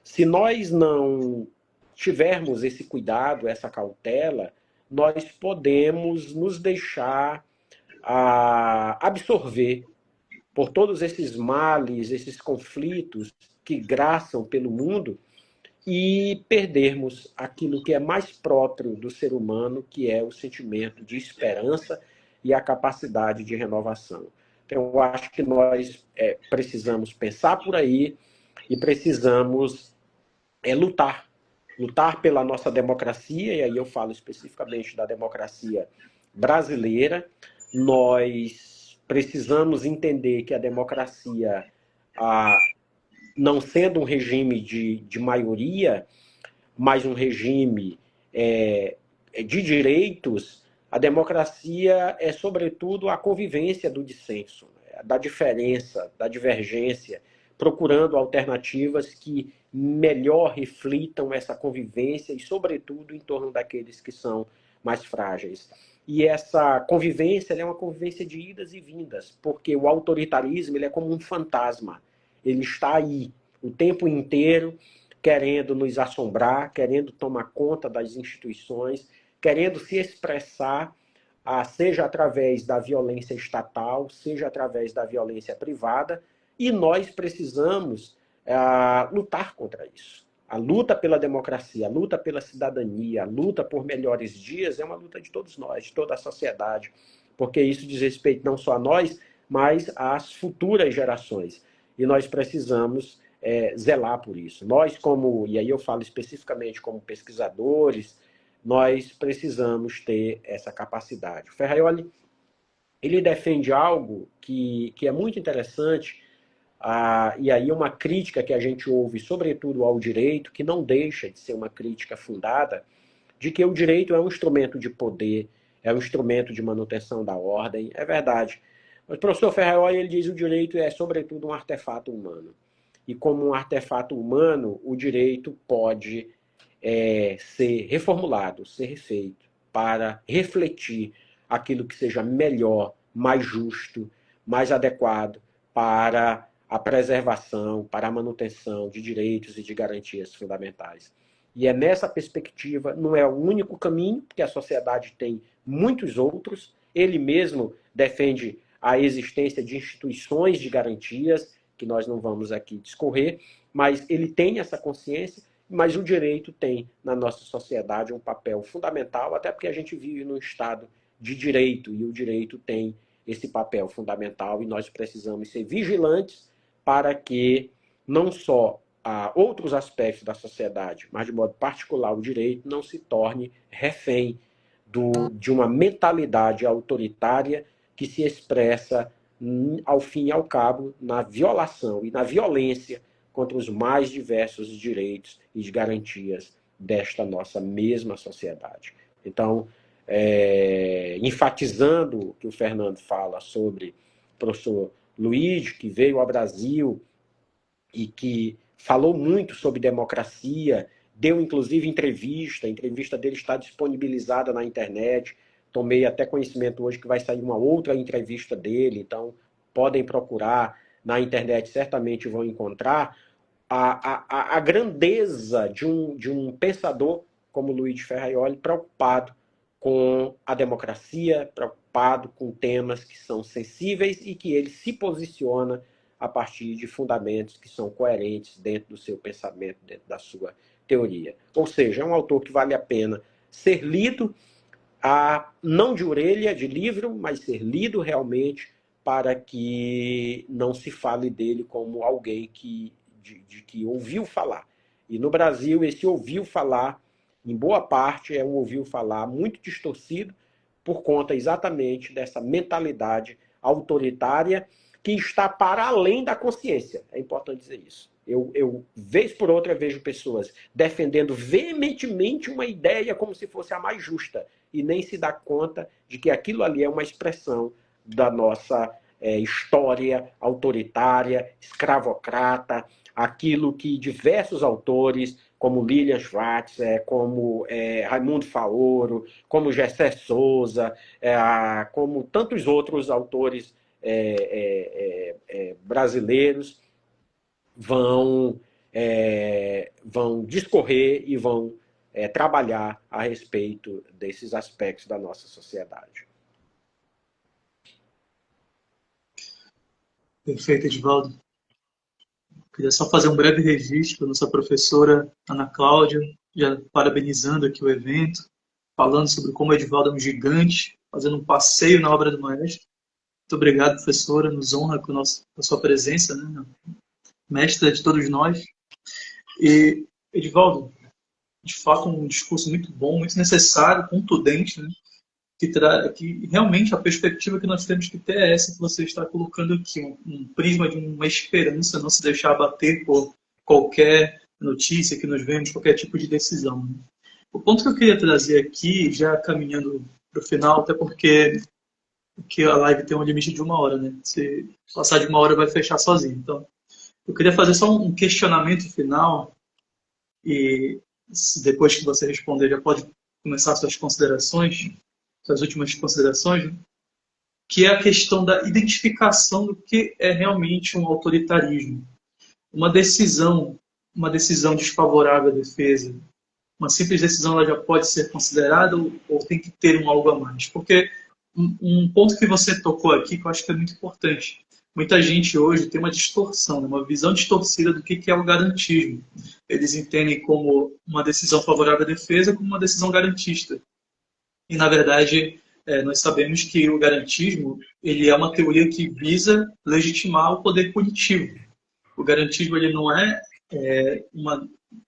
Se nós não tivermos esse cuidado, essa cautela, nós podemos nos deixar absorver por todos esses males, esses conflitos que graçam pelo mundo e perdermos aquilo que é mais próprio do ser humano, que é o sentimento de esperança e a capacidade de renovação. Então, eu acho que nós precisamos pensar por aí e precisamos lutar pela nossa democracia, e aí eu falo especificamente da democracia brasileira. Nós precisamos entender que a democracia, não sendo um regime de maioria, mas um regime de direitos, a democracia é, sobretudo, a convivência do dissenso, da diferença, da divergência, procurando alternativas que melhor reflitam essa convivência e, sobretudo, em torno daqueles que são mais frágeis. E essa convivência é uma convivência de idas e vindas, porque o autoritarismo ele é como um fantasma. Ele está aí o tempo inteiro, querendo nos assombrar, querendo tomar conta das instituições, querendo se expressar, seja através da violência estatal, seja através da violência privada, e nós precisamos lutar contra isso. A luta pela democracia, a luta pela cidadania, a luta por melhores dias é uma luta de todos nós, de toda a sociedade, porque isso diz respeito não só a nós, mas às futuras gerações. E nós precisamos zelar por isso. Nós, e aí eu falo especificamente como pesquisadores, nós precisamos ter essa capacidade. O Ferraioli, ele defende algo que é muito interessante, e aí uma crítica que a gente ouve, sobretudo ao direito, que não deixa de ser uma crítica fundada, de que o direito é um instrumento de poder, é um instrumento de manutenção da ordem. É verdade. Mas o professor Ferraioli, ele diz que o direito é, sobretudo, um artefato humano. E como um artefato humano, o direito pode ser reformulado, ser refeito, para refletir aquilo que seja melhor, mais justo, mais adequado para a preservação, para a manutenção de direitos e de garantias fundamentais. E é nessa perspectiva, não é o único caminho, porque a sociedade tem muitos outros. Ele mesmo defende a existência de instituições de garantias, que nós não vamos aqui discorrer, mas ele tem essa consciência, mas o direito tem, na nossa sociedade, um papel fundamental, até porque a gente vive num Estado de direito, e o direito tem esse papel fundamental, e nós precisamos ser vigilantes para que não só outros aspectos da sociedade, mas de modo particular o direito, não se torne refém de uma mentalidade autoritária que se expressa, ao fim e ao cabo, na violação e na violência contra os mais diversos direitos e de garantias desta nossa mesma sociedade. Então, enfatizando o que o Fernando fala sobre o professor Luiz, que veio ao Brasil e que falou muito sobre democracia, deu inclusive entrevista, a entrevista dele está disponibilizada na internet, tomei até conhecimento hoje que vai sair uma outra entrevista dele, então podem procurar na internet, certamente vão encontrar a grandeza de um pensador como Luiz Ferraioli, preocupado com a democracia, preocupado com temas que são sensíveis e que ele se posiciona a partir de fundamentos que são coerentes dentro do seu pensamento, dentro da sua teoria. Ou seja, é um autor que vale a pena ser lido, não de orelha, de livro, mas ser lido realmente, para que não se fale dele como alguém que ouviu falar. E no Brasil, esse ouviu falar, em boa parte, é um ouviu falar muito distorcido, por conta exatamente dessa mentalidade autoritária que está para além da consciência. É importante dizer isso. Eu vez por outra, vejo pessoas defendendo veementemente uma ideia como se fosse a mais justa, e nem se dá conta de que aquilo ali é uma expressão da nossa história autoritária, escravocrata, aquilo que diversos autores, como Lilian Schwartz, como Raimundo Faoro, como Gessé Souza, como tantos outros autores brasileiros, vão discorrer e vão trabalhar a respeito desses aspectos da nossa sociedade. Perfeito, Edivaldo. Queria só fazer um breve registro da nossa professora Ana Cláudia, já parabenizando aqui o evento, falando sobre como o Edivaldo é um gigante, fazendo um passeio na obra do maestro. Muito obrigado, professora, nos honra com a sua presença, né? Mestra de todos nós. E, Edivaldo, de fato, um discurso muito bom, muito necessário, contundente, né? Que realmente a perspectiva que nós temos que ter é essa que você está colocando aqui, um prisma de uma esperança, não se deixar abater por qualquer notícia que nos vemos, qualquer tipo de decisão. Né? O ponto que eu queria trazer aqui, já caminhando para o final, até porque a live tem um limite de 1 hora, né? Se passar de 1 hora vai fechar sozinho. Então, eu queria fazer só um questionamento final e depois que você responder já pode começar suas considerações, suas últimas considerações, né? Que é a questão da identificação do que é realmente um autoritarismo. Uma decisão desfavorável à defesa, uma simples decisão, ela já pode ser considerada ou tem que ter um algo a mais? Porque um ponto que você tocou aqui que eu acho que é muito importante. Muita gente hoje tem uma distorção, uma visão distorcida do que é o garantismo. eles entendem como uma decisão favorável à defesa como uma decisão garantista. E, na verdade, nós sabemos que o garantismo ele é uma teoria que visa legitimar o poder punitivo. O garantismo ele não é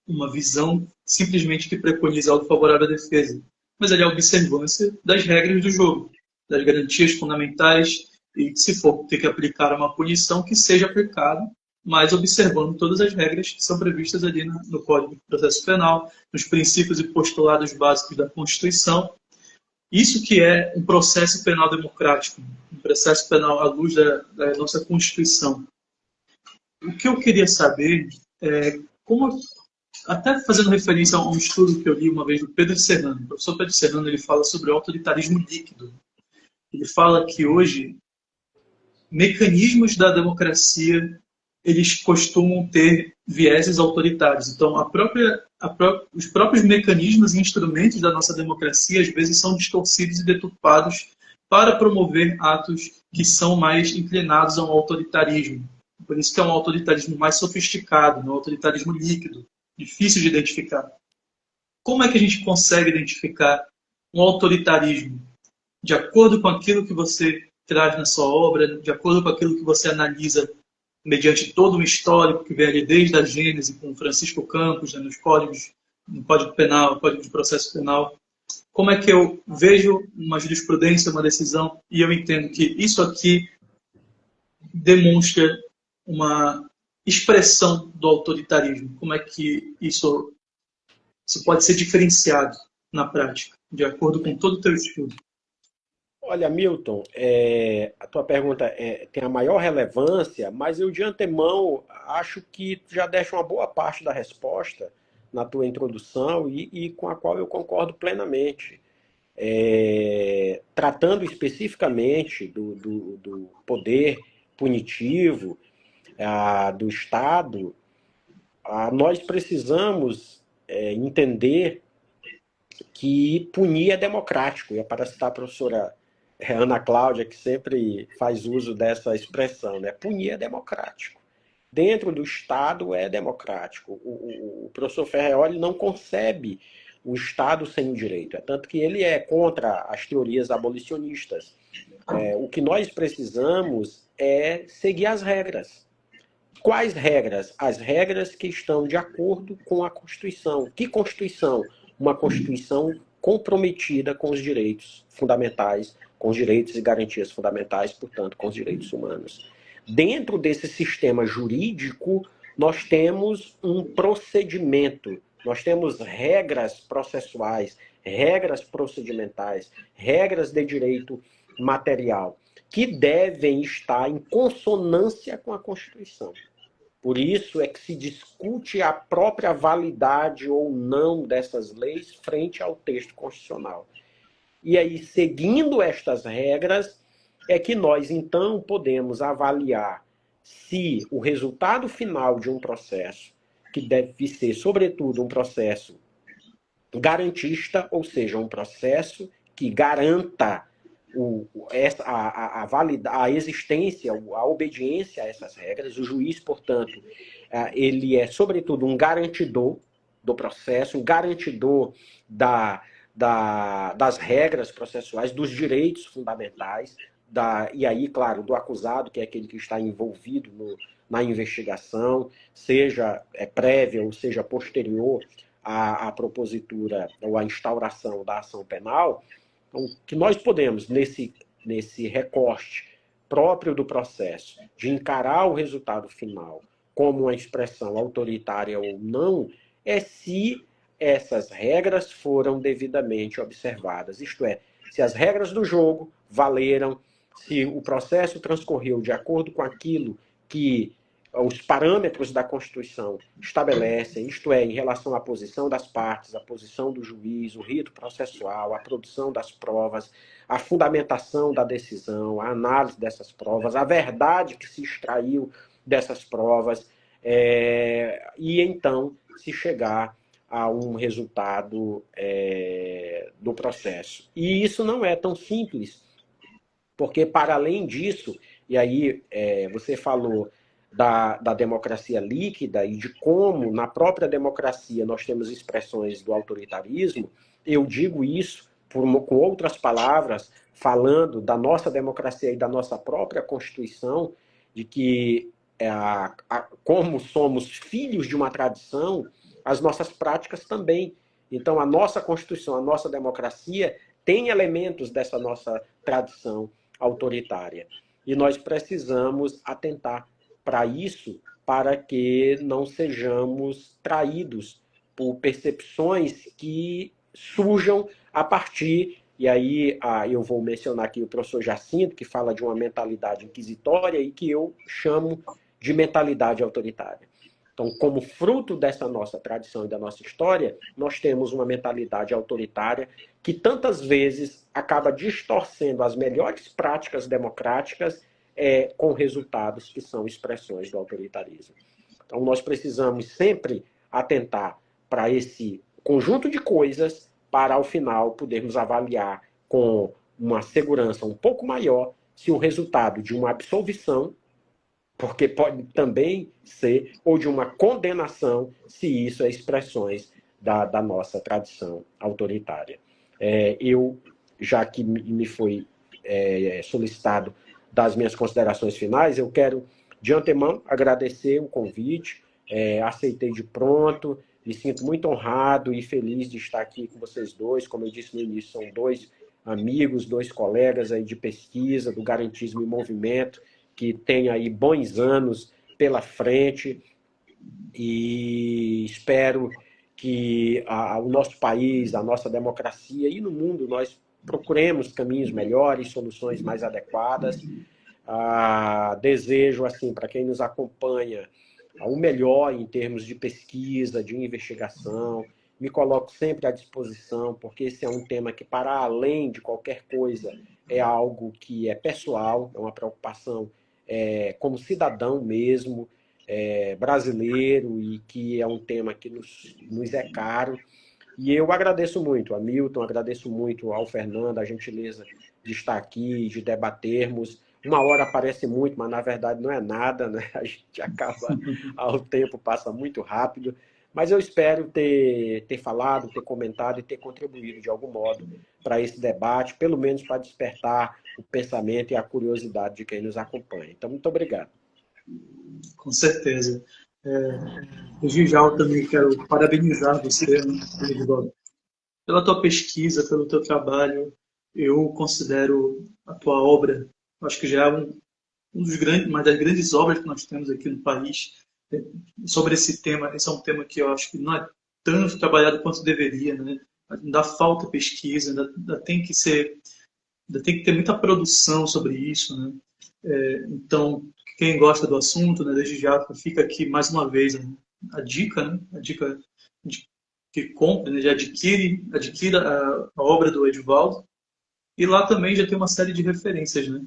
uma visão simplesmente que preconiza algo favorável à defesa, mas ele é a observância das regras do jogo, das garantias fundamentais, e se for ter que aplicar uma punição, que seja aplicada, mas observando todas as regras que são previstas ali no Código de Processo Penal, nos princípios e postulados básicos da Constituição. Isso que é um processo penal democrático, um processo penal à luz da nossa Constituição. O que eu queria saber é como, até fazendo referência a um estudo que eu li uma vez do Pedro Serrano, o professor Pedro Serrano, ele fala sobre o autoritarismo líquido. Ele fala que hoje mecanismos da democracia eles costumam ter vieses autoritários. Então, os próprios mecanismos e instrumentos da nossa democracia às vezes são distorcidos e deturpados para promover atos que são mais inclinados a um autoritarismo. Por isso que é um autoritarismo mais sofisticado, um autoritarismo líquido, difícil de identificar. Como é que a gente consegue identificar um autoritarismo de acordo com aquilo que você traz na sua obra, de acordo com aquilo que você analisa mediante todo um histórico que vem ali desde a Gênese com Francisco Campos, né, no Código Penal, Código de Processo Penal? Como é que eu vejo uma jurisprudência, uma decisão, e eu entendo que isso aqui demonstra uma expressão do autoritarismo? Como é que isso pode ser diferenciado na prática, de acordo com todo o teu estudo? Olha, Milton, a tua pergunta tem a maior relevância, mas eu de antemão acho que tu já deixa uma boa parte da resposta na tua introdução e com a qual eu concordo plenamente. Tratando especificamente do poder punitivo do Estado, nós precisamos entender que punir é democrático. E é para citar a professora Ana Cláudia, que sempre faz uso dessa expressão, né? Punir é democrático. Dentro do Estado é democrático. O professor Ferreoli não concebe o Estado sem o direito. É tanto que ele é contra as teorias abolicionistas. O que nós precisamos é seguir as regras. Quais regras? As regras que estão de acordo com a Constituição. Que Constituição? Uma Constituição comprometida com os direitos fundamentais, com os direitos e garantias fundamentais, portanto, com os direitos humanos. Dentro desse sistema jurídico, nós temos um procedimento, nós temos regras processuais, regras procedimentais, regras de direito material, que devem estar em consonância com a Constituição. Por isso é que se discute a própria validade ou não dessas leis frente ao texto constitucional. E aí, seguindo estas regras, é que nós, então, podemos avaliar se o resultado final de um processo, que deve ser, sobretudo, um processo garantista, ou seja, um processo que garanta a existência, a obediência a essas regras. O juiz, portanto, ele é, sobretudo, um garantidor do processo, um garantidor das regras processuais, dos direitos fundamentais, e aí, claro, do acusado, que é aquele que está envolvido na investigação, seja prévia ou seja posterior à propositura ou à instauração da ação penal. Então, que nós podemos, nesse recorte próprio do processo, de encarar o resultado final como uma expressão autoritária ou não, é se essas regras foram devidamente observadas. Isto é, se as regras do jogo valeram, se o processo transcorreu de acordo com aquilo que os parâmetros da Constituição estabelecem, isto é, em relação à posição das partes, à posição do juiz, o rito processual, a produção das provas, a fundamentação da decisão, a análise dessas provas, a verdade que se extraiu dessas provas, e então se chegar a um resultado do processo. E isso não é tão simples, porque para além disso, e aí você falou da democracia líquida e de como, na própria democracia, nós temos expressões do autoritarismo, eu digo isso com outras palavras, falando da nossa democracia e da nossa própria Constituição, de que, como somos filhos de uma tradição, as nossas práticas também. Então, a nossa Constituição, a nossa democracia, tem elementos dessa nossa tradição autoritária. E nós precisamos atentar para isso, para que não sejamos traídos por percepções que surjam a partir, e aí eu vou mencionar aqui o professor Jacinto, que fala de uma mentalidade inquisitória e que eu chamo de mentalidade autoritária. Então, como fruto dessa nossa tradição e da nossa história, nós temos uma mentalidade autoritária que tantas vezes acaba distorcendo as melhores práticas democráticas com resultados que são expressões do autoritarismo. Então, nós precisamos sempre atentar para esse conjunto de coisas para, ao final, podermos avaliar com uma segurança um pouco maior se o resultado de uma absolvição, porque pode também ser, ou de uma condenação, se isso é expressões da nossa tradição autoritária. Eu, já que me foi solicitado das minhas considerações finais, eu quero, de antemão, agradecer o convite, aceitei de pronto, me sinto muito honrado e feliz de estar aqui com vocês dois. Como eu disse no início, são dois amigos, dois colegas aí de pesquisa, do Garantismo em Movimento, que tem aí bons anos pela frente, e espero que o nosso país, a nossa democracia e no mundo nós procuremos caminhos melhores, soluções mais adequadas. Desejo, assim, para quem nos acompanha, o melhor em termos de pesquisa, de investigação. Me coloco sempre à disposição, porque esse é um tema que, para além de qualquer coisa, é algo que é pessoal, é uma preocupação como cidadão mesmo, brasileiro, e que é um tema que nos é caro. E eu agradeço muito a Milton, agradeço muito ao Fernando a gentileza de estar aqui, de debatermos. Uma hora parece muito, mas na verdade não é nada, né? A gente acaba, o tempo passa muito rápido. Mas eu espero ter falado, ter comentado e ter contribuído de algum modo para esse debate, pelo menos para despertar o pensamento e a curiosidade de quem nos acompanha. Então, muito obrigado. Com certeza. Desde já eu também quero parabenizar você, né, Edivaldo, pela tua pesquisa, pelo teu trabalho. Eu considero a tua obra, acho que já é uma das grandes obras que nós temos aqui no país sobre esse tema. Esse é um tema que eu acho que não é tanto trabalhado quanto deveria, né? Ainda falta pesquisa, ainda tem que ter muita produção sobre isso, né? Então, quem gosta do assunto, né, desde já fica aqui mais uma vez a dica, né? A dica de que compre, né, já adquira a obra do Edivaldo. E lá também já tem uma série de referências, né,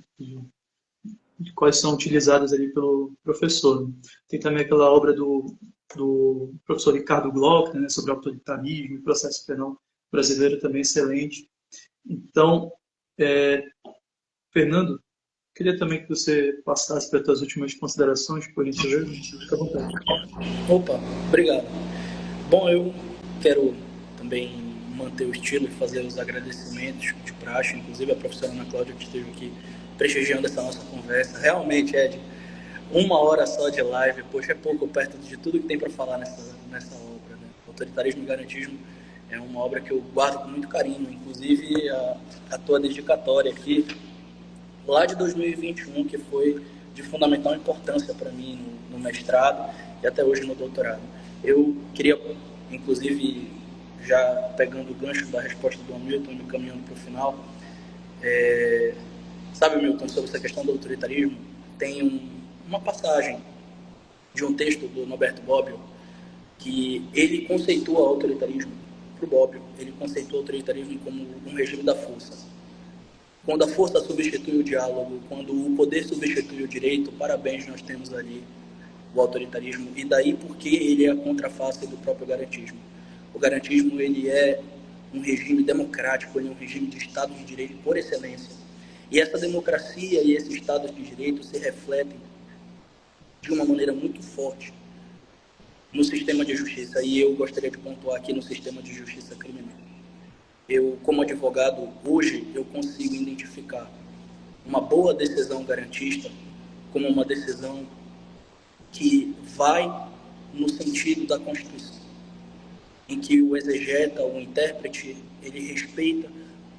de quais são utilizadas ali pelo professor. Tem também aquela obra do professor Ricardo Glock, né, sobre autoritarismo e processo penal brasileiro, também excelente. Então, Fernando, queria também que você passasse para as suas últimas considerações, por gentileza. Fica à vontade. Opa, obrigado. Bom, eu quero também manter o estilo e fazer os agradecimentos de praxe, inclusive a professora Ana Cláudia, que esteve aqui prestigiando essa nossa conversa. Realmente, Ed, 1 hora só de live, poxa, é pouco perto de tudo que tem para falar nessa obra, né? Autoritarismo e Garantismo é uma obra que eu guardo com muito carinho, inclusive a tua dedicatória aqui, lá de 2021, que foi de fundamental importância para mim no mestrado e até hoje no doutorado. Eu queria, inclusive, já pegando o gancho da resposta do Hamilton e me caminhando para o final, sabe, Milton, sobre essa questão do autoritarismo, tem uma passagem de um texto do Norberto Bobbio que ele conceitua o autoritarismo para o Bobbio. Ele conceitua o autoritarismo como um regime da força. Quando a força substitui o diálogo, quando o poder substitui o direito, parabéns, nós temos ali o autoritarismo. E daí porque ele é a contraface do próprio garantismo. O garantismo, ele é um regime democrático, ele é um regime de Estado de Direito por excelência. E essa democracia e esse Estado de Direito se refletem de uma maneira muito forte no sistema de justiça, e eu gostaria de pontuar aqui no sistema de justiça criminal. Eu, como advogado, hoje eu consigo identificar uma boa decisão garantista como uma decisão que vai no sentido da Constituição, em que o exegeta, o intérprete, ele respeita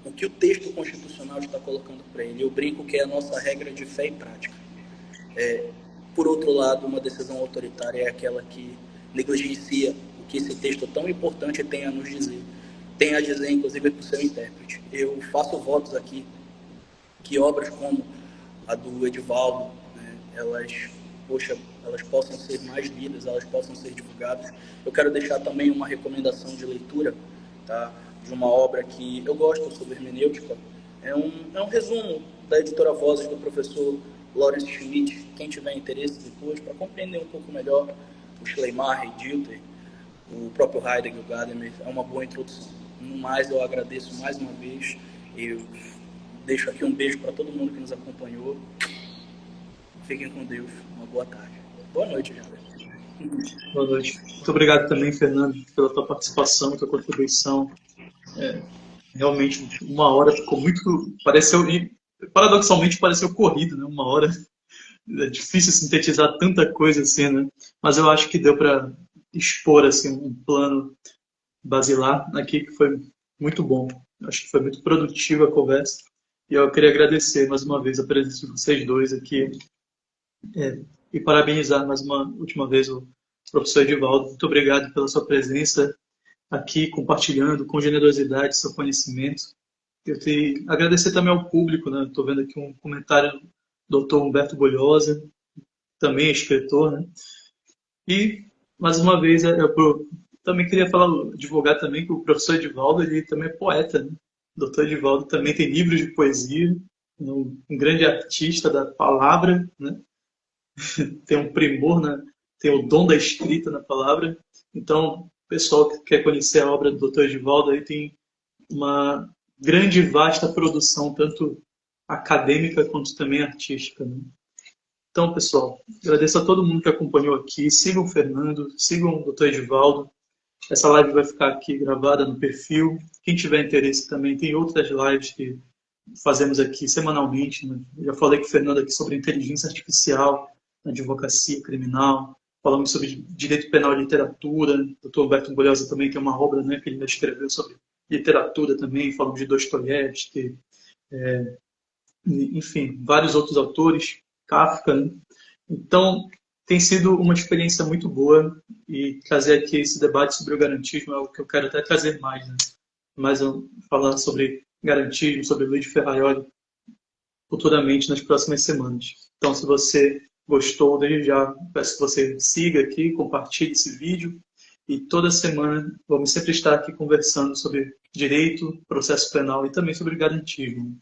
o que o texto constitucional está colocando para ele. Eu brinco que é a nossa regra de fé e prática. Por outro lado, uma decisão autoritária é aquela que negligencia o que esse texto tão importante tem a nos dizer. Tem a dizer, inclusive, para o seu intérprete. Eu faço votos aqui que obras como a do Edivaldo, né, elas possam ser mais lidas, elas possam ser divulgadas. Eu quero deixar também uma recomendação de leitura, tá, de uma obra que eu gosto sobre hermenêutica. É um resumo da editora Vozes do professor Lawrence Schmidt. Quem tiver interesse depois, para compreender um pouco melhor o Schleiermacher e Dilthey, o próprio Heidegger, o Gadamer, é uma boa introdução. No mais, eu agradeço mais uma vez. Eu deixo aqui um beijo para todo mundo que nos acompanhou. Fiquem com Deus. Uma boa tarde. Boa noite, Jader. Boa noite. Muito obrigado também, Fernando, pela tua participação, tua contribuição. Realmente, uma hora ficou muito... Paradoxalmente, pareceu corrido, né? Uma hora. É difícil sintetizar tanta coisa assim, né? Mas eu acho que deu para expor assim, um plano basilar aqui que foi muito bom. Acho que foi muito produtiva a conversa. E eu queria agradecer mais uma vez a presença de vocês dois aqui e parabenizar mais uma última vez o professor Edivaldo. Muito obrigado pela sua presença aqui, compartilhando com generosidade seu conhecimento. Eu te agradecer também ao público, né? Estou vendo aqui um comentário do Dr. Humberto Bolhosa, também escritor, né? E, mais uma vez, eu também queria divulgar também que o professor Edivaldo, ele também é poeta, né? O Dr. Edivaldo também tem livros de poesia, um grande artista da palavra, né? Tem um primor, né? Tem o dom da escrita na palavra. Então, o pessoal que quer conhecer a obra do Dr. Edivaldo aí tem uma grande e vasta produção, tanto acadêmica quanto também artística, né? Então, pessoal, agradeço a todo mundo que acompanhou aqui. Sigam o Fernando, sigam o Dr. Edivaldo. Essa live vai ficar aqui gravada no perfil. Quem tiver interesse também, tem outras lives que fazemos aqui semanalmente, né? Eu já falei com o Fernando aqui sobre inteligência artificial na advocacia criminal. Falamos sobre direito penal e literatura. O Dr. Humberto Bolhosa também tem uma obra, né, que ele escreveu sobre literatura também. Falamos de Dostoiévski, enfim, vários outros autores, Kafka, né? Então, tem sido uma experiência muito boa e trazer aqui esse debate sobre o garantismo é o que eu quero até trazer mais, né? Mas falar sobre garantismo, sobre Luiz Ferraioli, futuramente nas próximas semanas. Então, se você gostou, desde já peço que você siga aqui, compartilhe esse vídeo e toda semana vamos sempre estar aqui conversando sobre direito, processo penal e também sobre garantismo.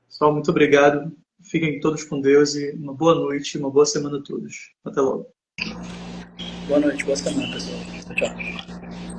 Pessoal, muito obrigado. Fiquem todos com Deus e uma boa noite, uma boa semana a todos. Até logo. Boa noite, boa semana, pessoal. Tchau.